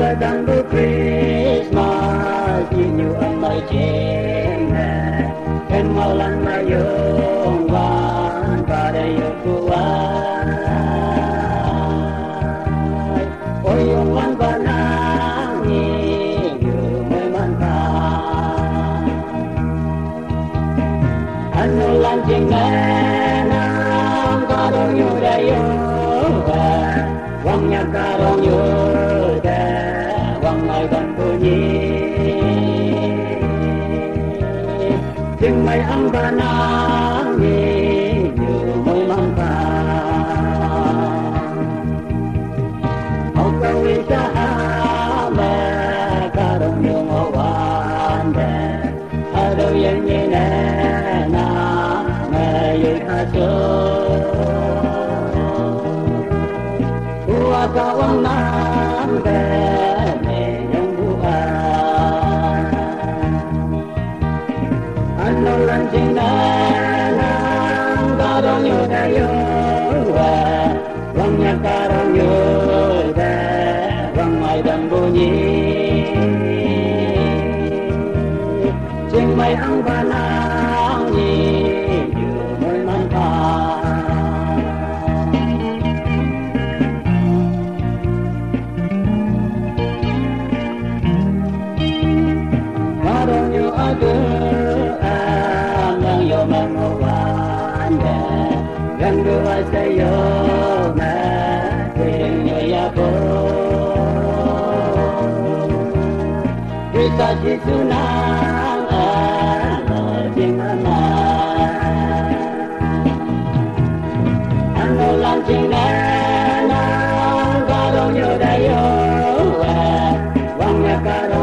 Sedang Christmas Inyo ang may jene En maulan mayong wan Pada yung buwan O yung wan panangin Yung may mantap Ano lang jingnan Karong yung dayon Wang niya karong yung mai gần bunyi chừng mai ăn ba nang ni như môi mang ta ông câu đi cha mẹ ca đồng như ngô quan đè ở đâu yên như nè na mẹ yêu tha chúa qua cao ông nam đè lan chinh na ta đông yêu ta yêu vang nhạc ta đông yêu ta vang mai đầm bunyi chinh mai ang ba nang ni yêu môi man ta ta đông yêu adu Yang dua sayo na tingyo yako Kita jisunang ano jingana Ano lang jingana Karong yo dayo Wang ya karong